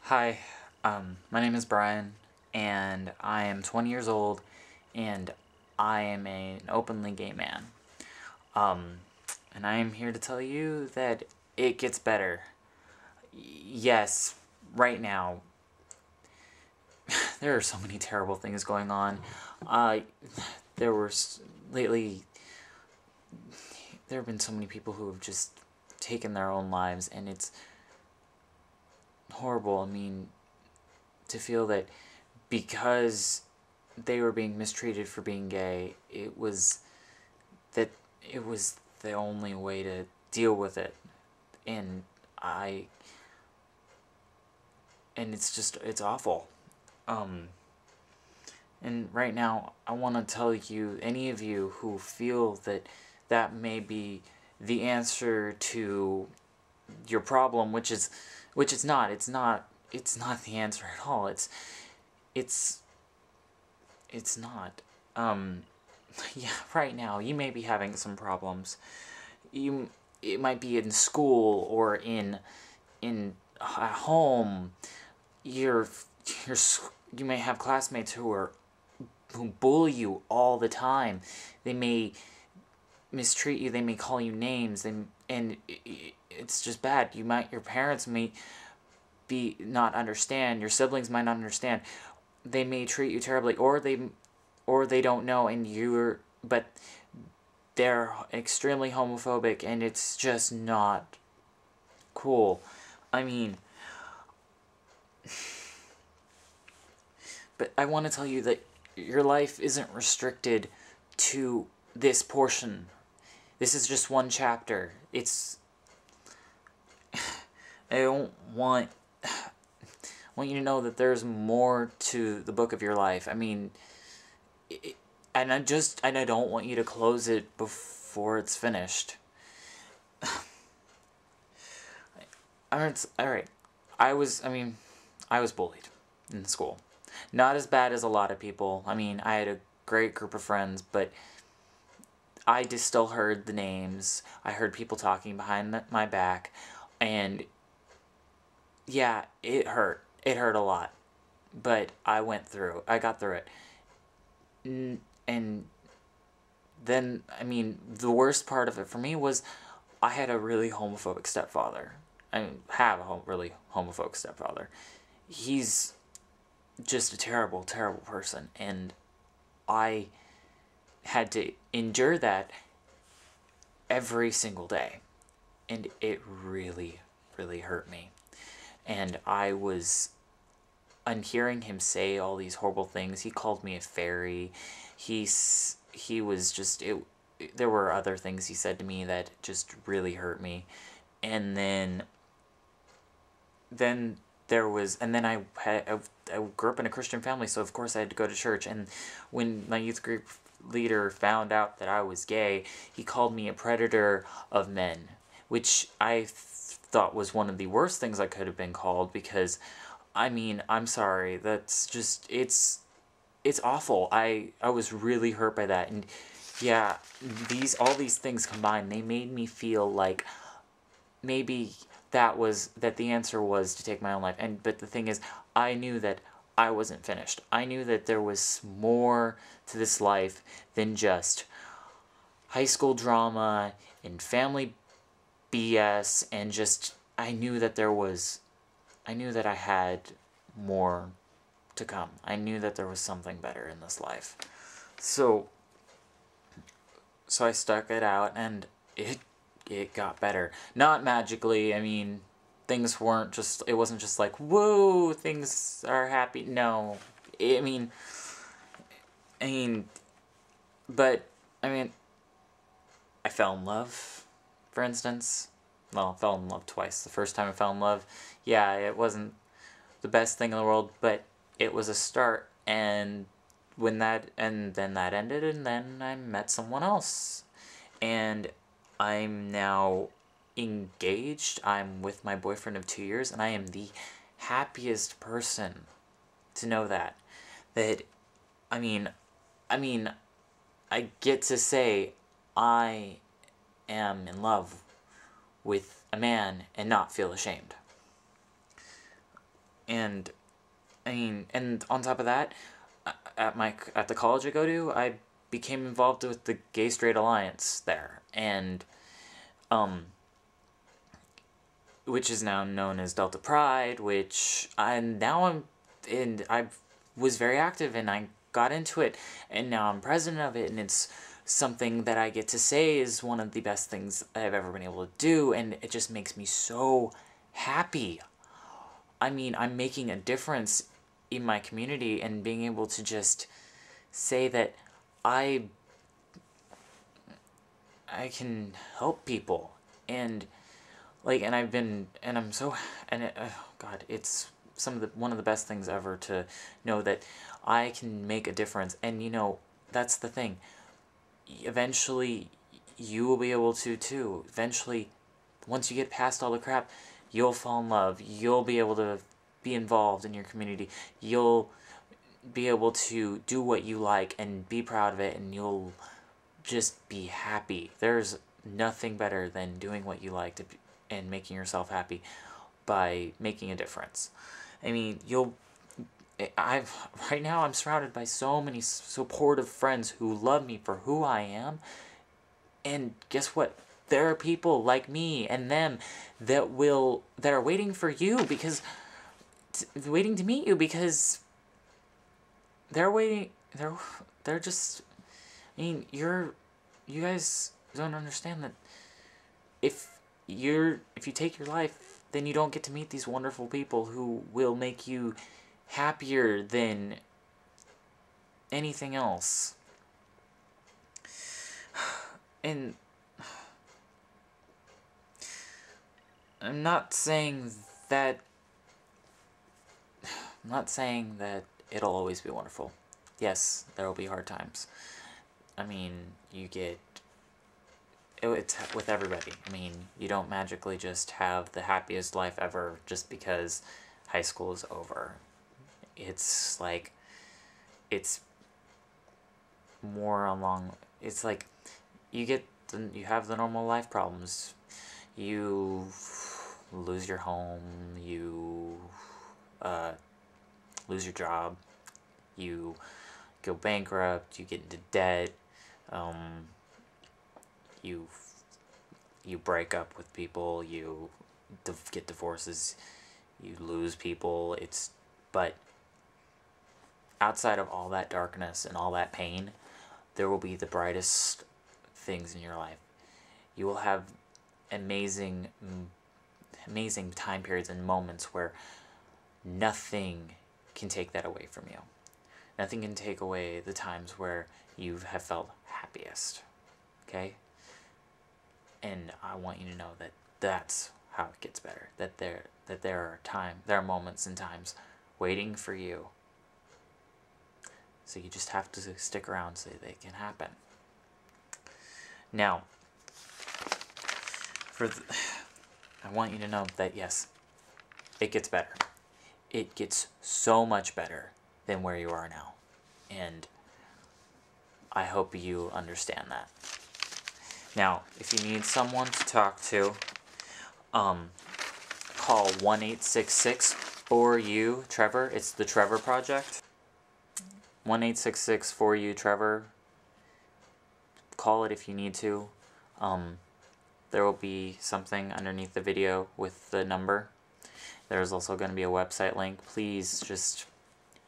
Hi, my name is Brian, and I am 20 years old, and I am an openly gay man. Um, and I am here to tell you that it gets better. Yes, right now, there are so many terrible things going on. Uh, there were, lately, there have been so many people who have just taken their own lives, and it's horrible. I mean, to feel that because they were being mistreated for being gay, that it was the only way to deal with it. And I and it's awful. Um and right now I want to tell you, any of you who feel that that may be the answer to your problem, which it's not. It's not the answer at all. It's it's not. Yeah, right now you may be having some problems. It might be in school or in at home. You're you're you may have classmates who bully you all the time. They may mistreat you. They may call you names. And it's just bad. Your parents may be not understand. Your siblings might not understand. They may treat you terribly, or they don't know, and but they're extremely homophobic, and it's just not cool. I mean, but I want to tell you that your life isn't restricted to this portion. This is just one chapter. I don't want you to know that there's more to the book of your life. I mean, and I don't want you to close it before it's finished. Alright. I was bullied in school. Not as bad as a lot of people. I mean, I had a great group of friends, but I just still heard the names. I heard people talking behind my back, and yeah, it hurt. It hurt a lot. But I got through it. And then, I mean, the worst part of it for me was I had a really homophobic stepfather. Have a really homophobic stepfather. He's just a terrible, terrible person. And I had to endure that every single day. And it really, really hurt me. And hearing him say all these horrible things. He called me a fairy. He was just, there were other things he said to me that just really hurt me. And then I grew up in a Christian family, so of course I had to go to church. And when my youth group leader found out that I was gay, he called me a predator of men, which I thought was one of the worst things I could have been called, because, I mean, I'm sorry, that's just, it's awful. I was really hurt by that. And yeah, all these things combined, they made me feel like maybe that the answer was to take my own life. But the thing is, I knew that I wasn't finished. I knew that there was more to this life than just high school drama and family BS, and just, I knew that I had more to come. I knew that there was something better in this life. So I stuck it out, and it got better. Not magically. I mean, it wasn't just like, whoa, things are happy. No. I mean, but, I mean, I fell in love, for instance. Well, I fell in love twice. The first time I fell in love, yeah, it wasn't the best thing in the world, but it was a start. And then that ended, and then I met someone else. And I'm now engaged. I'm with my boyfriend of 2 years, and I am the happiest person to know that. I mean, I get to say I am in love with a man and not feel ashamed. And I mean, and on top of that, at the college I go to, I became involved with the Gay Straight Alliance there, and which is now known as Delta Pride, which I was very active, and I got into it, and now I'm president of it, and it's something that I get to say is one of the best things I've ever been able to do, and it just makes me so happy. I mean, I'm making a difference in my community, and being able to just say that I can help people, and like, and I'm so, and oh God, it's one of the best things ever to know that I can make a difference. And that's the thing. Eventually, you will be able to too. Eventually, once you get past all the crap, you'll fall in love. You'll be able to be involved in your community. You'll be able to do what you like and be proud of it, and you'll just be happy. There's nothing better than doing what you like and making yourself happy by making a difference. I mean, right now I'm surrounded by so many supportive friends who love me for who I am, and guess what? There are people like me and them that are waiting for you waiting to meet you, because they're waiting. They're just. I mean, you guys don't understand that if you take your life, then you don't get to meet these wonderful people who will make you happier than anything else. And I'm not saying that it'll always be wonderful. Yes, there will be hard times. I mean, it's with everybody. I mean, you don't magically just have the happiest life ever just because high school is over. It's like, it's more along, it's like, you have the normal life problems. You lose your home, you lose your job, you go bankrupt, you get into debt, you break up with people, you get divorces, you lose people. But outside of all that darkness and all that pain, there will be the brightest things in your life. You will have amazing time periods and moments where nothing can take that away from you. Nothing can take away the times where you have felt happiest. Okay? And I want you to know that that's how it gets better. That there are moments and times waiting for you. So you just have to stick around so they can happen. Now, I want you to know that yes, it gets better. It gets so much better than where you are now. And I hope you understand that. Now, if you need someone to talk to, call 1-866-4U-TREVOR. It's the Trevor Project. 1-866-4U-TREVOR. Call it if you need to. There will be something underneath the video with the number. There's also going to be a website link. Please just,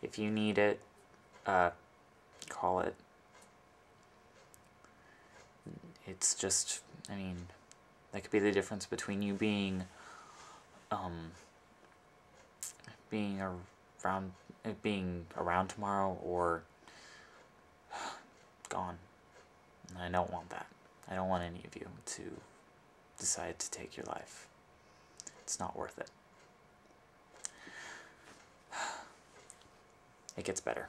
if you need it, call it. It's just, I mean, that could be the difference between you being around tomorrow or gone. And I don't want that. I don't want any of you to decide to take your life. It's not worth it. It gets better.